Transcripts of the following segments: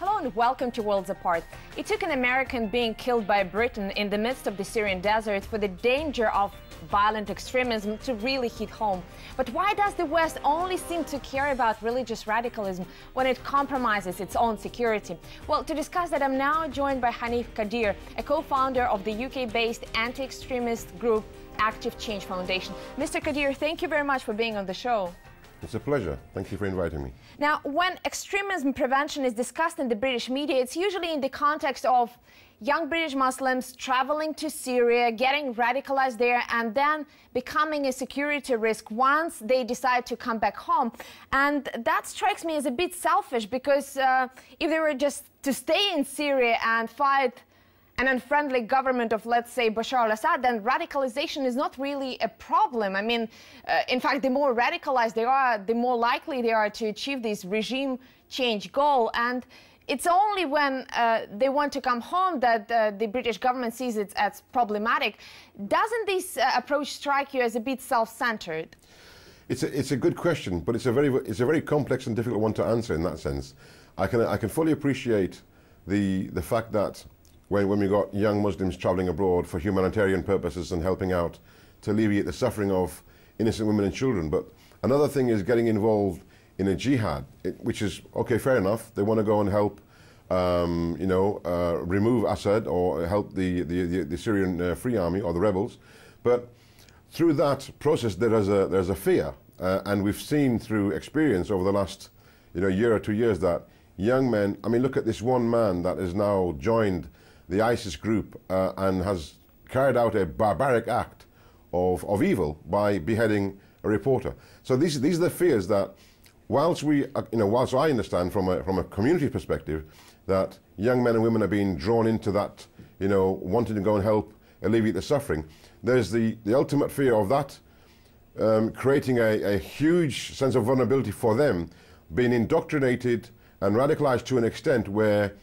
Hello and welcome to Worlds Apart. It took an American being killed by Britain in the midst of the Syrian desert for the danger of violent extremism to really hit home. But why does the West only seem to care about religious radicalism when it compromises its own security? Well, to discuss that, I'm now joined by Hanif Kadir, a co-founder of the UK-based anti-extremist group Active Change Foundation. Mr. Kadir, thank you very much for being on the show. It's a pleasure. Thank you for inviting me. Now, when extremism prevention is discussed in the British media, it's usually in the context of young British Muslims traveling to Syria, getting radicalized there, and then becoming a security risk once they decide to come back home. And that strikes me as a bit selfish, because if they were just to stay in Syria and fight an unfriendly government of, let's say, Bashar al-Assad, then radicalization is not really a problem. I mean, in fact, the more radicalized they are, the more likely they are to achieve this regime change goal. And it's only when they want to come home that the British government sees it as problematic. Doesn't this approach strike you as a bit self-centered? It's a good question, but it's a very complex and difficult one to answer in that sense. I can fully appreciate the fact that when we got young Muslims traveling abroad for humanitarian purposes and helping out to alleviate the suffering of innocent women and children. But another thing is getting involved in a jihad, which is, okay, fair enough. They want to go and help, remove Assad or help the Syrian Free Army or the rebels. But through that process, there's a fear. And we've seen through experience over the last year or 2 years that young men, I mean, look at this one man that has now joined the ISIS group and has carried out a barbaric act of evil by beheading a reporter. So these are the fears that, whilst I understand from a community perspective that young men and women are being drawn into that, wanting to go and help alleviate the suffering, there's the ultimate fear of that creating a huge sense of vulnerability for them, being indoctrinated and radicalized to an extent where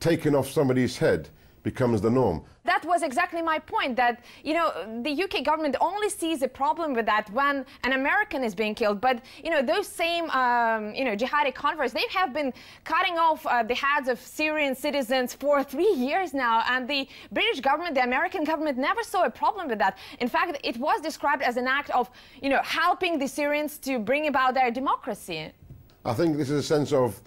taking off somebody's head becomes the norm. That was exactly my point, that, the UK government only sees a problem with that when an American is being killed. But, those same, jihadi converts, they have been cutting off the heads of Syrian citizens for 3 years now. And the British government, the American government, never saw a problem with that. In fact, it was described as an act of, helping the Syrians to bring about their democracy. I think this is a sense of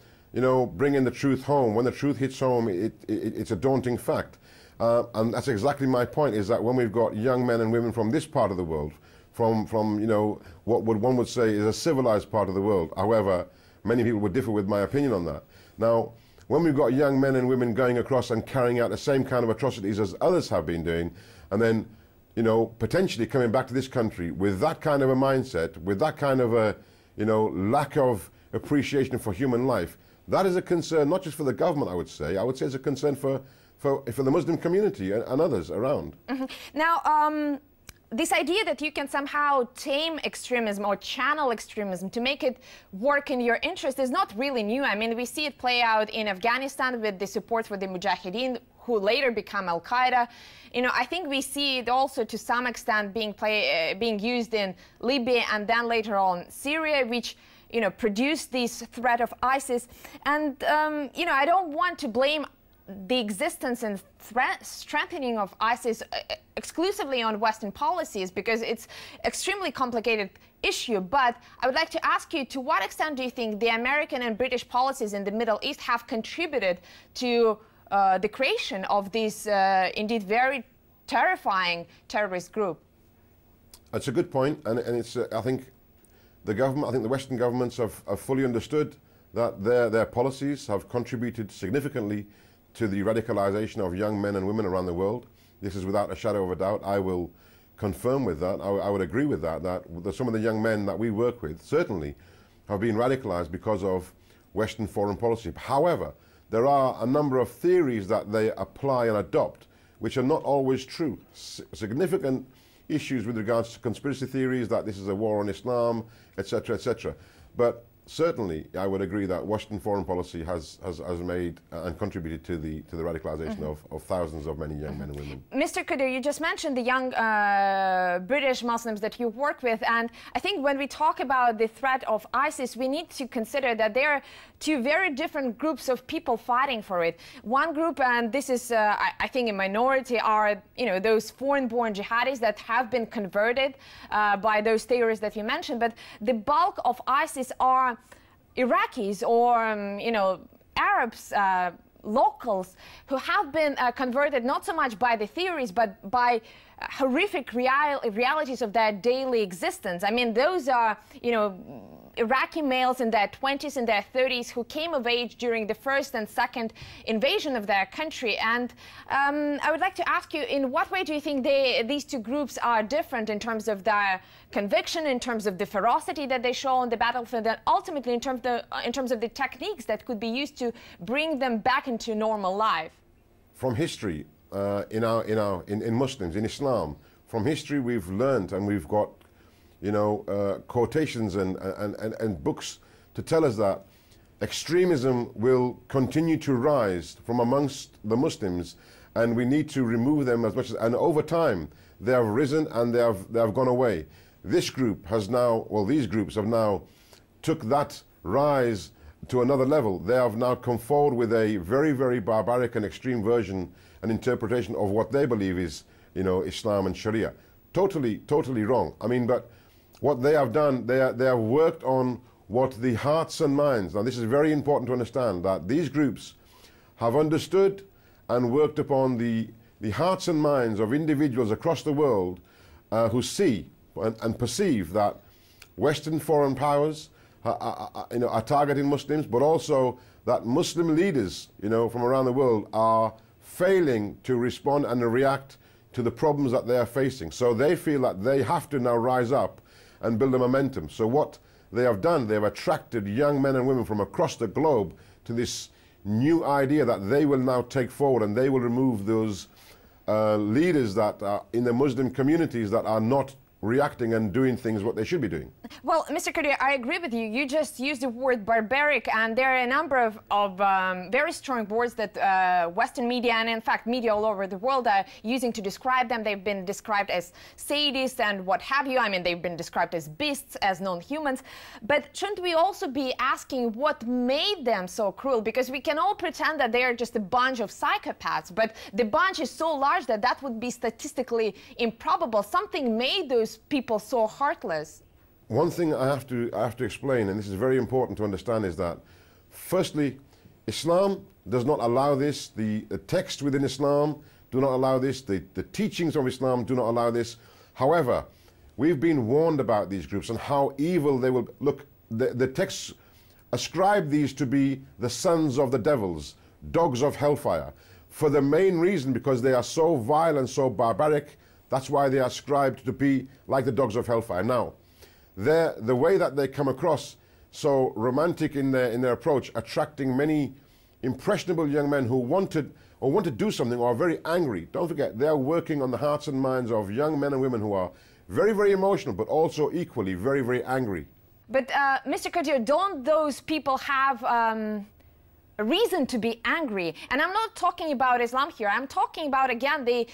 bringing the truth home. When the truth hits home, it's a daunting fact. And that's exactly my point, is that when we've got young men and women from this part of the world, from what one would say is a civilized part of the world, however, many people would differ with my opinion on that. Now, when we've got young men and women going across and carrying out the same kind of atrocities as others have been doing, and then, potentially coming back to this country with that kind of a mindset, with that kind of a, lack of appreciation for human life, that is a concern, not just for the government, I would say it's a concern for the Muslim community and others around. Mm-hmm. Now, this idea that you can somehow tame extremism or channel extremism to make it work in your interest is not really new. I mean, we see it play out in Afghanistan with the support for the Mujahideen, who later become Al-Qaeda. I think we see it also to some extent being used in Libya and then later on Syria, which produced this threat of ISIS. And, I don't want to blame the existence and strengthening of ISIS exclusively on Western policies, because it's extremely complicated issue. But I would like to ask you, to what extent do you think the American and British policies in the Middle East have contributed to the creation of this indeed very terrifying terrorist group? That's a good point, and it's I think the Western governments have fully understood that their policies have contributed significantly to the radicalization of young men and women around the world. This is without a shadow of a doubt. I will confirm with that. I would agree with that some of the young men that we work with certainly have been radicalized because of Western foreign policy. However, there are a number of theories that they apply and adopt which are not always true. Significant issues with regards to conspiracy theories, that this is a war on Islam, etc., etc. But certainly I would agree that Western foreign policy has made and contributed to the radicalization of thousands of many young men and women. Mr. Qadir, you just mentioned the young British Muslims that you work with, and I think when we talk about the threat of ISIS, we need to consider that there are two very different groups of people fighting for it. One group, and this is I think a minority, are those foreign-born jihadis that have been converted by those theorists that you mentioned, but the bulk of ISIS are Iraqis or Arabs, locals who have been converted not so much by the theories but by horrific realities of their daily existence. I mean, those are Iraqi males in their 20s and their 30s who came of age during the first and second invasion of their country. And I would like to ask you, in what way do you think these two groups are different in terms of their conviction, in terms of the ferocity that they show on the battlefield, and ultimately in terms of the techniques that could be used to bring them back into normal life? From history, in Muslims, in Islam, from history we've learned, and we've got quotations and books to tell us that extremism will continue to rise from amongst the Muslims, and we need to remove them as much as, and over time they have risen and they have gone away. This group has now, well, these groups have now took that rise to another level. They have now come forward with a very, very barbaric and extreme version and interpretation of what they believe is, Islam and Sharia. Totally wrong. I mean, but what they have done, they have worked on what the hearts and minds, now this is very important to understand, that these groups have understood and worked upon the hearts and minds of individuals across the world who see and perceive that Western foreign powers are targeting Muslims, but also that Muslim leaders, from around the world are failing to respond and react to the problems that they are facing. So they feel that they have to now rise up and build a momentum. So what they have done, they have attracted young men and women from across the globe to this new idea that they will now take forward, and they will remove those leaders that are in the Muslim communities that are not reacting and doing things what they should be doing. Well, Mr. Qadir, I agree with you. You just used the word barbaric, and there are a number of very strong words that Western media, and in fact media all over the world, are using to describe them. They've been described as sadists and what have you. I mean, they've been described as beasts, as non-humans. But shouldn't we also be asking what made them so cruel? Because we can all pretend that they are just a bunch of psychopaths, but the bunch is so large that that would be statistically improbable. Something made those people so heartless. One thing I have to explain, and this is very important to understand, is that firstly, Islam does not allow this. The text within Islam do not allow this. The teachings of Islam do not allow this. However, we've been warned about these groups and how evil they will look. The texts ascribe these to be the sons of the devils, dogs of hellfire, for the main reason because they are so vile and so barbaric. That's why they are ascribed to be like the dogs of hellfire. Now, the way that they come across, so romantic in their approach, attracting many impressionable young men who want to do something or are very angry. Don't forget, they are working on the hearts and minds of young men and women who are very, very emotional, but also equally very, very angry. But Mr. Qadir, don't those people have a reason to be angry? And I'm not talking about Islam here. I'm talking about, again, the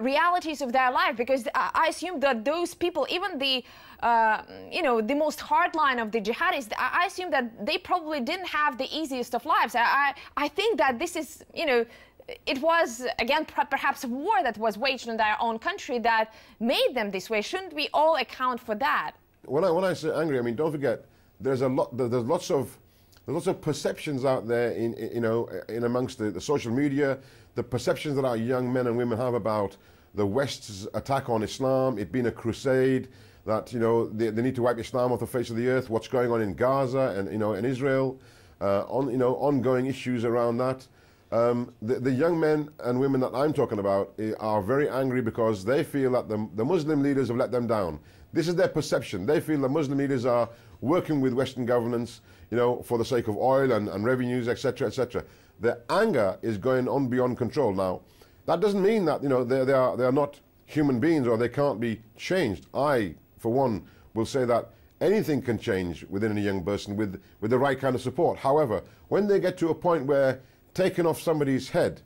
realities of their life, because I assume that those people, even the the most hardline of the jihadists, I assume that they probably didn't have the easiest of lives. I think that this is, it was, again, perhaps a war that was waged in their own country that made them this way. Shouldn't we all account for that? When I say angry, I mean, don't forget, there's lots of perceptions out there in amongst the social media, the perceptions that our young men and women have about the West's attack on Islam, it being a crusade, that they need to wipe Islam off the face of the earth, what's going on in Gaza and in Israel, ongoing issues around that. The young men and women that I'm talking about are very angry because they feel that the Muslim leaders have let them down. This is their perception. They feel the Muslim leaders are working with Western governments, for the sake of oil and revenues, etc., etc. Their anger is going on beyond control. Now, that doesn't mean that they are not human beings or they can't be changed. I, for one, will say that anything can change within a young person with the right kind of support. However, when they get to a point where taking off somebody's head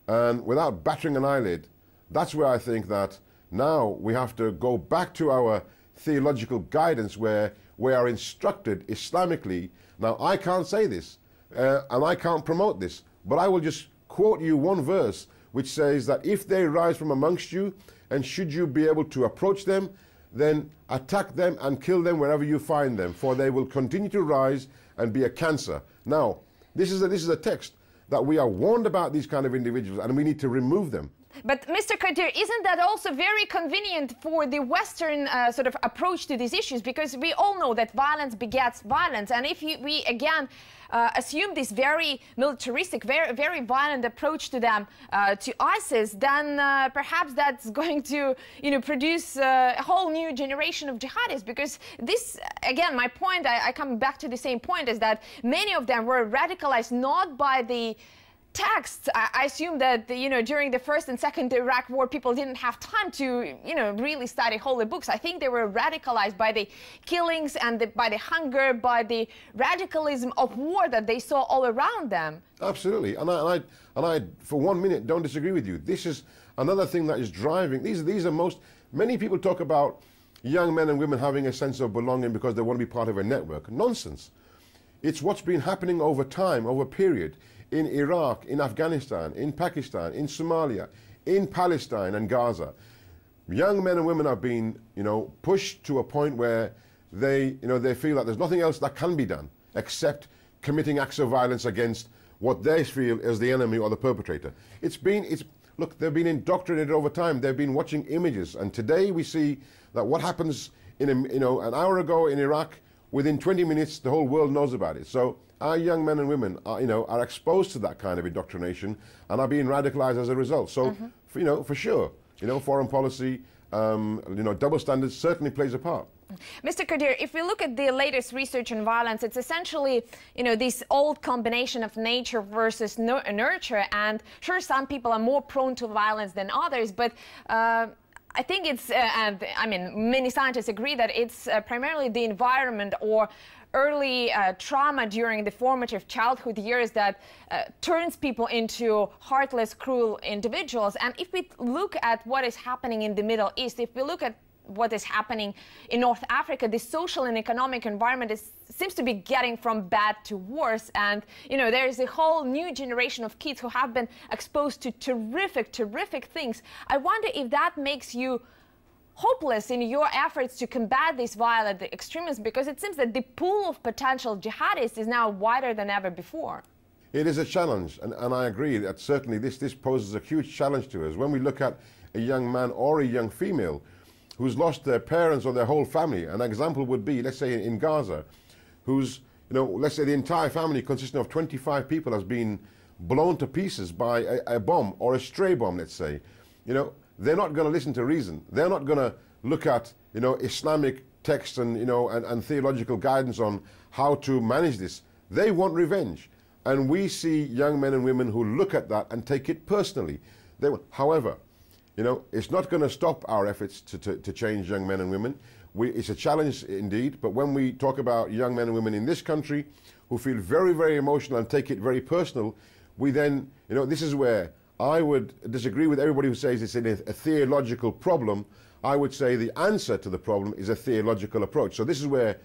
and without battering an eyelid, that's where I think that now we have to go back to our theological guidance where we are instructed Islamically. Now, I can't say this and I can't promote this, but I will just quote you one verse which says that if they rise from amongst you, and should you be able to approach them, then attack them and kill them wherever you find them, for they will continue to rise and be a cancer. Now, this is a text that we are warned about these kind of individuals, and we need to remove them. But Mr. Qadir, isn't that also very convenient for the Western sort of approach to these issues? Because we all know that violence begets violence. And if we again assume this very militaristic, very violent approach to them, to ISIS, then perhaps that's going to, produce a whole new generation of jihadists. Because this, again, my point, I come back to the same point, is that many of them were radicalized not by the texts. I assume that, during the First and Second Iraq War, people didn't have time to, really study holy books. I think they were radicalized by the killings and by the hunger, by the radicalism of war that they saw all around them. Absolutely, and I for 1 minute don't disagree with you. This is another thing that is driving. These are many people talk about young men and women having a sense of belonging because they want to be part of a network. Nonsense. It's what's been happening over time, over a period. In Iraq, in Afghanistan, in Pakistan, in Somalia, in Palestine and Gaza. Young men and women are being, pushed to a point where they feel that there's nothing else that can be done except committing acts of violence against what they feel is the enemy or the perpetrator. Look, they've been indoctrinated over time. They've been watching images, and today we see that what happens an hour ago in Iraq, within 20 minutes, the whole world knows about it. So our young men and women are exposed to that kind of indoctrination and are being radicalized as a result. So, for sure, foreign policy, double standards certainly plays a part. Mr. Qadir, if we look at the latest research on violence, it's essentially, this old combination of nature versus nurture. And sure, some people are more prone to violence than others, but I think it's, many scientists agree that it's primarily the environment or early trauma during the formative childhood years that turns people into heartless, cruel individuals. And if we look at what is happening in the Middle East, if we look at what is happening in North Africa, the social and economic environment seems to be getting from bad to worse. And, there is a whole new generation of kids who have been exposed to terrific things. I wonder if that makes you hopeless in your efforts to combat this violent extremism, because it seems that the pool of potential jihadists is now wider than ever before. It is a challenge, and I agree that certainly this poses a huge challenge to us. When we look at a young man or a young female who's lost their parents or their whole family, an example would be, let's say in Gaza, who's, let's say the entire family consisting of 25 people has been blown to pieces by a bomb or a stray bomb, let's say. They're not going to listen to reason. They're not going to look at, Islamic texts and, and theological guidance on how to manage this. They want revenge. And we see young men and women who look at that and take it personally. However, it's not going to stop our efforts to change young men and women. It's a challenge indeed, but when we talk about young men and women in this country who feel very emotional and take it very personal, we then, this is where I would disagree with everybody who says it's a theological problem. I would say the answer to the problem is a theological approach. So this is where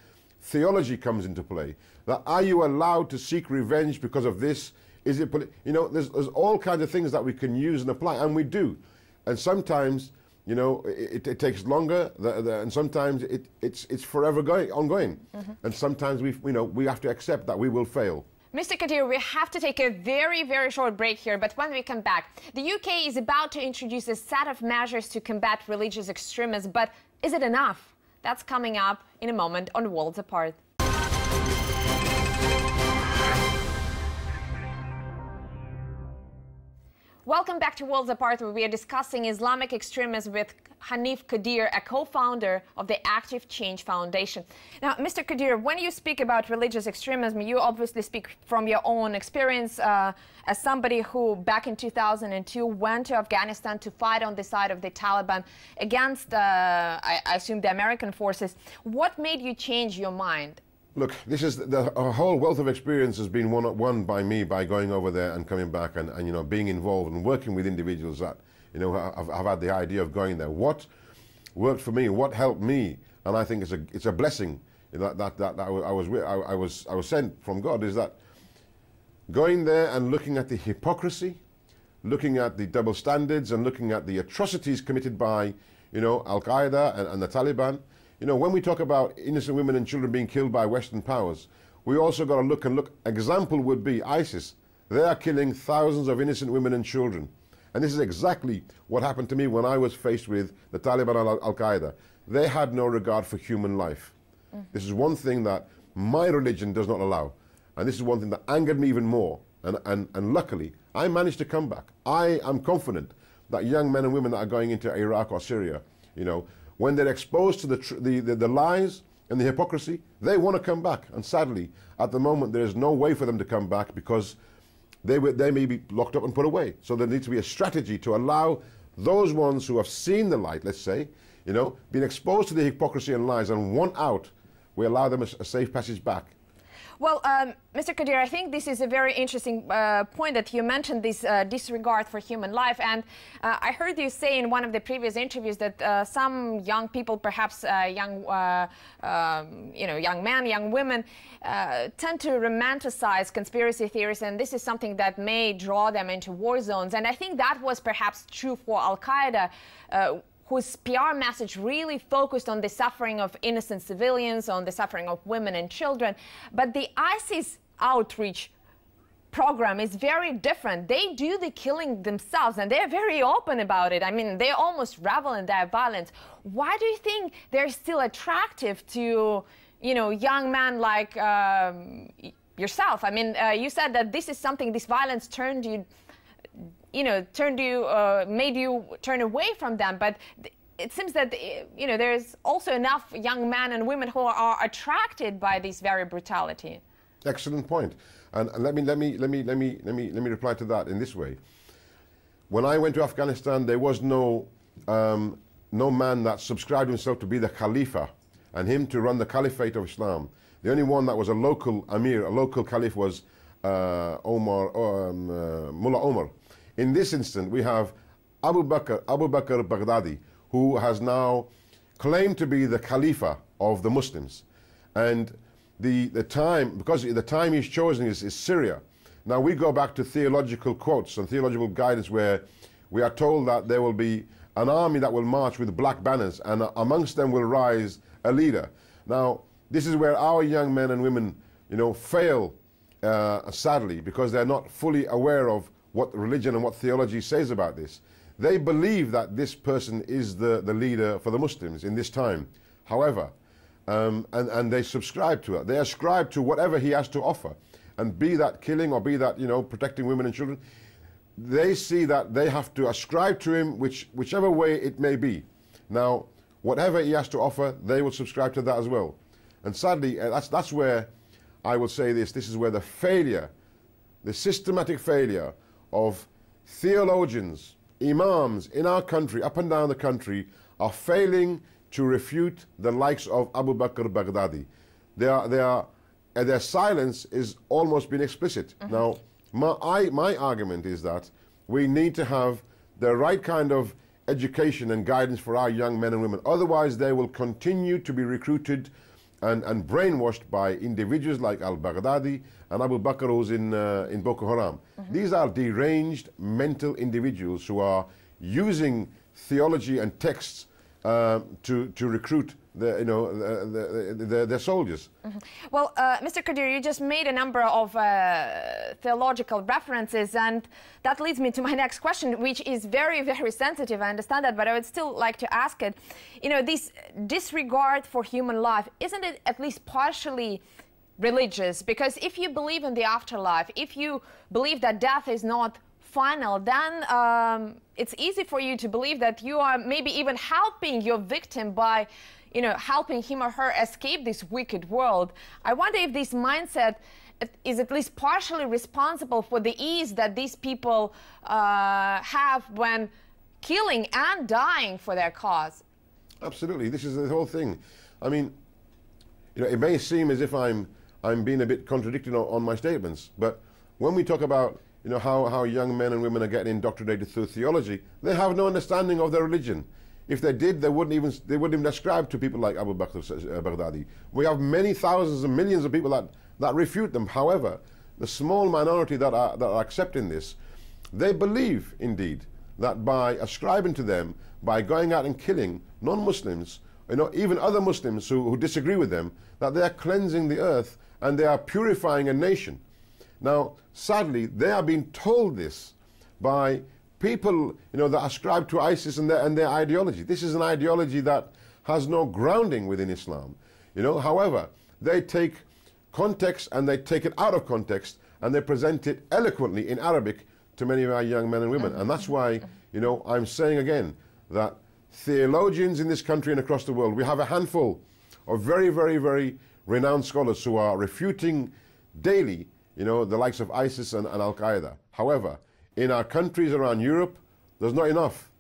theology comes into play. That are you allowed to seek revenge because of this? Is it, there's all kinds of things that we can use and apply, and we do. And sometimes, it takes longer, and sometimes it's forever ongoing. And sometimes we have to accept that we will fail. Mr. Qadir, we have to take a very short break here, but when we come back, the UK is about to introduce a set of measures to combat religious extremism, but is it enough? That's coming up in a moment on Worlds Apart. Welcome back to Worlds Apart, where we are discussing Islamic extremism with Hanif Kadir, a co-founder of the Active Change Foundation. Now, Mr. Kadir, when you speak about religious extremism, you obviously speak from your own experience as somebody who, back in 2002, went to Afghanistan to fight on the side of the Taliban against, I assume, the American forces. What made you change your mind? Look, this is a whole wealth of experience has been won by me by going over there and coming back and you know, being involved and working with individuals that, you know, have had the idea of going there. What worked for me, what helped me, and I think it's a blessing that I was sent from God, is that going there and looking at the hypocrisy, looking at the double standards, and looking at the atrocities committed by, you know, Al-Qaeda and the Taliban. You know, when we talk about innocent women and children being killed by Western powers, we also got to look. Example would be ISIS. They are killing thousands of innocent women and children. And this is exactly what happened to me when I was faced with the Taliban and Al-Qaeda. They had no regard for human life. This is one thing that my religion does not allow. And this is one thing that angered me even more. And luckily, I managed to come back. I am confident that young men and women that are going into Iraq or Syria, you know, when they're exposed to the lies and the hypocrisy, they want to come back. And sadly, at the moment, there is no way for them to come back because they may be locked up and put away. So there needs to be a strategy to allow those ones who have seen the light, let's say, you know, been exposed to the hypocrisy and lies and want out, we allow them a safe passage back. Well, Mr. Kadir, I think this is a very interesting point that you mentioned, this disregard for human life. And I heard you say in one of the previous interviews that some young people, perhaps young men, young women, tend to romanticize conspiracy theories, and this is something that may draw them into war zones. And I think that was perhaps true for Al-Qaeda, whose PR message really focused on the suffering of innocent civilians, on the suffering of women and children. But the ISIS outreach program is very different. They do the killing themselves, and they're very open about it. I mean, they almost revel in their violence. Why do you think they're still attractive to, you know, young men like yourself? I mean, you said that this is something, this violence turned you, made you turn away from them. But it seems that, you know, there's also enough young men and women who are attracted by this very brutality. Excellent point. And let me reply to that in this way. When I went to Afghanistan, there was no man that subscribed himself to be the Khalifa and him to run the Caliphate of Islam. The only one that was a local Amir, a local Caliph, was Mullah Omar. In this instant, we have Abu Bakr Baghdadi, who has now claimed to be the Khalifa of the Muslims. And the time he's chosen is Syria. Now we go back to theological quotes and theological guidance where we are told that there will be an army that will march with black banners, and amongst them will rise a leader. Now this is where our young men and women, you know, fail sadly, because they're not fully aware of what religion and what theology says about this. They believe that this person is the leader for the Muslims in this time. However, and they subscribe to it. They ascribe to whatever he has to offer. And be that killing or be that, you know, protecting women and children, they see that they have to ascribe to him whichever way it may be. Now, whatever he has to offer, they will subscribe to that as well. And sadly, that's where I will say this is where the failure, the systematic failure of theologians, imams in our country, up and down the country, are failing to refute the likes of Abu Bakr Baghdadi. Their silence is almost been explicit. Now, my argument is that we need to have the right kind of education and guidance for our young men and women. Otherwise, they will continue to be recruited and brainwashed by individuals like al-Baghdadi and Abu Bakr, who's in Boko Haram. These are deranged mental individuals who are using theology and texts to recruit their soldiers. Well, Mr. Kadir, you just made a number of theological references, and that leads me to my next question, which is very, very sensitive. I understand that, but I would still like to ask it. You know, this disregard for human life, isn't it at least partially religious? Because if you believe in the afterlife, if you believe that death is not final, then it's easy for you to believe that you are maybe even helping your victim by, you know, helping him or her escape this wicked world. I wonder if this mindset is at least partially responsible for the ease that these people have when killing and dying for their cause. Absolutely, this is the whole thing. I mean, you know, it may seem as if I'm being a bit contradicting on my statements, but when we talk about, you know, how young men and women are getting indoctrinated through theology, they have no understanding of their religion. If they did, they wouldn't even ascribe to people like Abu Bakr Baghdadi. We have many thousands and millions of people that refute them. However, the small minority that are accepting this, they believe indeed that by ascribing to them, by going out and killing non-Muslims, you know, even other Muslims who disagree with them, that they are cleansing the earth and they are purifying a nation. Now, sadly, they are being told this by people, you know, that ascribe to ISIS and their ideology. This is an ideology that has no grounding within Islam. You know, however, they take context and they take it out of context and they present it eloquently in Arabic to many of our young men and women. And that's why, you know, I'm saying again that theologians in this country and across the world, we have a handful of very, very, very renowned scholars who are refuting daily, you know, the likes of ISIS and Al-Qaeda. However, in our countries around Europe, there's not enough.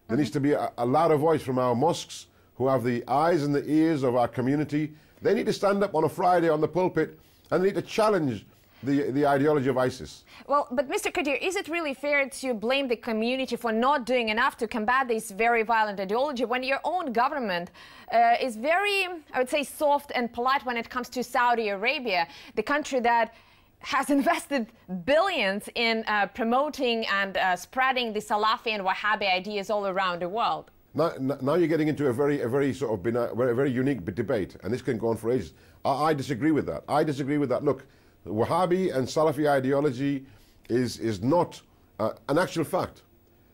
There needs to be a louder voice from our mosques who have the eyes and the ears of our community. They need to stand up on a Friday on the pulpit and they need to challenge the ideology of ISIS. Well, but Mr. Kadir, is it really fair to blame the community for not doing enough to combat this very violent ideology when your own government is very, I would say, soft and polite when it comes to Saudi Arabia, the country that has invested billions in promoting and spreading the Salafi and Wahhabi ideas all around the world? Now you're getting into a very sort of very unique debate, and this can go on for ages. I disagree with that. I disagree with that. Look, Wahhabi and Salafi ideology is not an actual fact.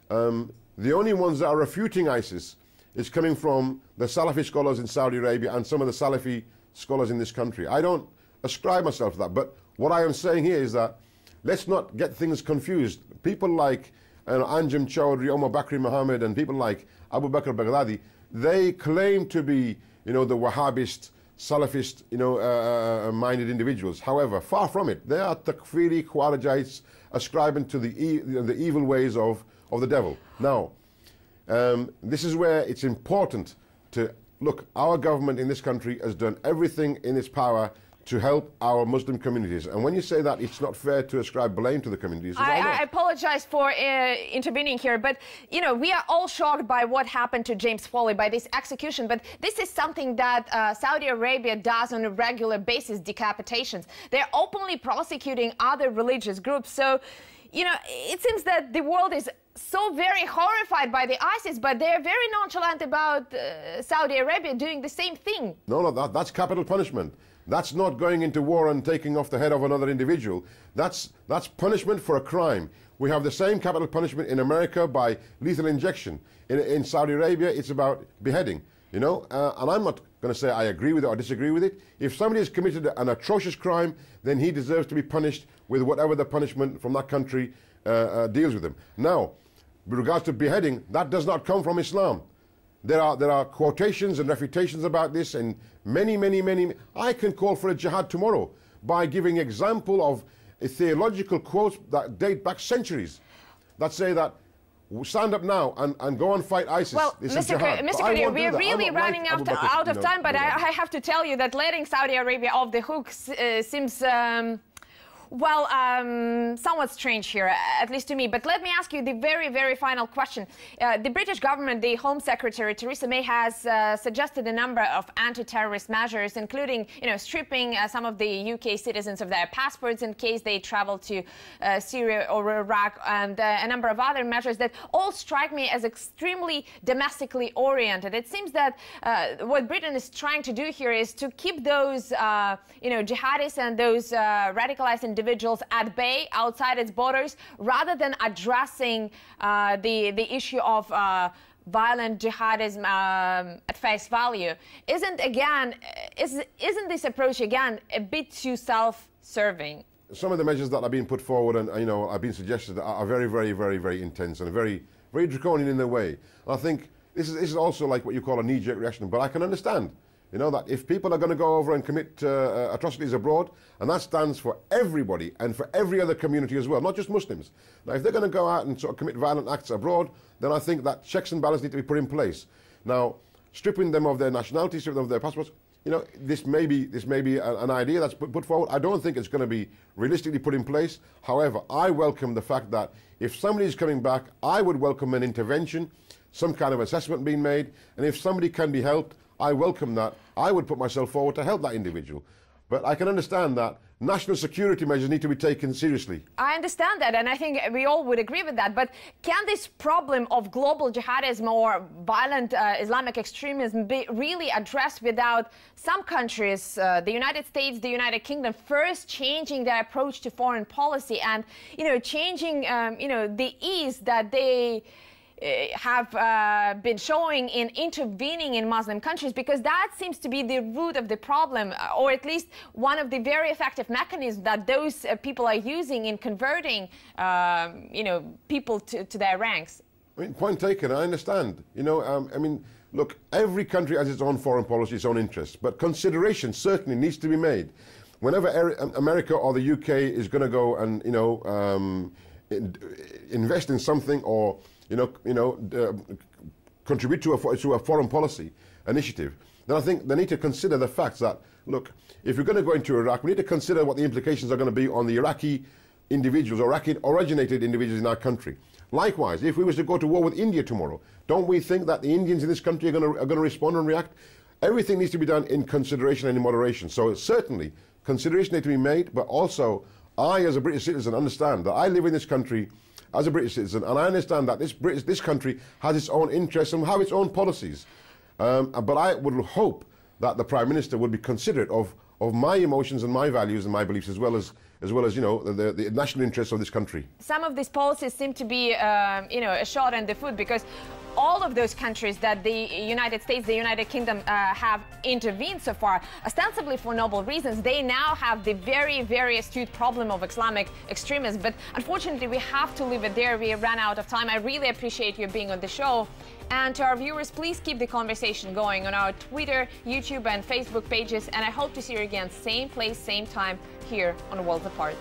The only ones that are refuting ISIS is coming from the Salafi scholars in Saudi Arabia and some of the Salafi scholars in this country. I don't ascribe myself to that, but what I am saying here is that let's not get things confused. People like Anjem Choudhury, Omar Bakri Mohammed, and people like Abu Bakr Baghdadi, they claim to be, you know, the Wahhabist, Salafist, you know, minded individuals. However, far from it. They are takfiri, khawarijites, ascribing to the evil ways of the devil. Now, this is where it's important to look. Our government in this country has done everything in its power to help our Muslim communities. And when you say that, it's not fair to ascribe blame to the communities. I apologize for intervening here, but, you know, we are all shocked by what happened to James Foley, by this execution. But this is something that Saudi Arabia does on a regular basis, decapitations. They're openly prosecuting other religious groups. So, you know, it seems that the world is so very horrified by the ISIS, but they're very nonchalant about Saudi Arabia doing the same thing. No, that's capital punishment. That's not going into war and taking off the head of another individual. That's punishment for a crime. We have the same capital punishment in America by lethal injection. In Saudi Arabia, it's about beheading. You know, and I'm not going to say I agree with it or disagree with it. If somebody has committed an atrocious crime, then he deserves to be punished with whatever the punishment from that country deals with him. Now, with regards to beheading, that does not come from Islam. There are quotations and refutations about this, and many. I can call for a jihad tomorrow by giving example of theological quotes that date back centuries that say that stand up now and go and fight ISIS. Well, Mr. Kadir, we're really running out of time, but I have to tell you that letting Saudi Arabia off the hook seems... well, somewhat strange here, at least to me. But let me ask you the very final question. The British government, the Home Secretary Theresa May, has suggested a number of anti-terrorist measures, including, you know, stripping some of the UK citizens of their passports in case they travel to Syria or Iraq, and a number of other measures that all strike me as extremely domestically oriented. It seems that what Britain is trying to do here is to keep those, you know, jihadists and those radicalized individuals at bay outside its borders, rather than addressing the issue of violent jihadism at face value. Isn't this approach again a bit too self-serving? some of the measures that are being put forward and are being suggested are very, very, very, very intense and very, very draconian in their way. And I think this is also like what you call a knee-jerk reaction. But I can understand, that if people are going to go over and commit atrocities abroad, and that stands for everybody and for every other community as well, not just Muslims. Now, if they're going to go out and sort of commit violent acts abroad, then I think that checks and balances need to be put in place. Now, stripping them of their nationality, stripping them of their passports, this may be an idea that's put forward. I don't think it's going to be realistically put in place. However, I welcome the fact that if somebody is coming back, I would welcome an intervention, some kind of assessment being made, and if somebody can be helped, I welcome that. I would put myself forward to help that individual. But I can understand that national security measures need to be taken seriously. I understand that, and I think we all would agree with that. But can this problem of global jihadism or violent Islamic extremism be really addressed without some countries, the United States, the United Kingdom, first changing their approach to foreign policy and, changing, the ease that they have been showing in intervening in Muslim countries, because that seems to be the root of the problem, or at least one of the very effective mechanisms that those people are using in converting, people to their ranks. I mean, point taken, I understand. Look, every country has its own foreign policy, its own interests, but consideration certainly needs to be made. Whenever America or the UK is going to go and, invest in something or contribute to a foreign policy initiative, then I think they need to consider the fact that, look, if we're going to go into Iraq, we need to consider what the implications are going to be on the Iraqi individuals, or Iraqi-originated individuals in our country. Likewise, if we was to go to war with India tomorrow, don't we think that the Indians in this country are going to respond and react? Everything needs to be done in consideration and in moderation. So certainly, consideration needs to be made, but also I, as a British citizen, understand that I live in this country as a British citizen, and I understand that this country has its own interests and have its own policies. But I would hope that the Prime Minister would be considerate of my emotions and my values and my beliefs, as well as the national interests of this country. Some of these policies seem to be a shot in the foot, because all of those countries that the United States, the United Kingdom have intervened so far, ostensibly for noble reasons, they now have the very, very astute problem of Islamic extremism. But unfortunately, we have to leave it there. We ran out of time. I really appreciate you being on the show. And to our viewers, please keep the conversation going on our Twitter, YouTube, and Facebook pages. And I hope to see you again, same place, same time, here on Worlds Apart.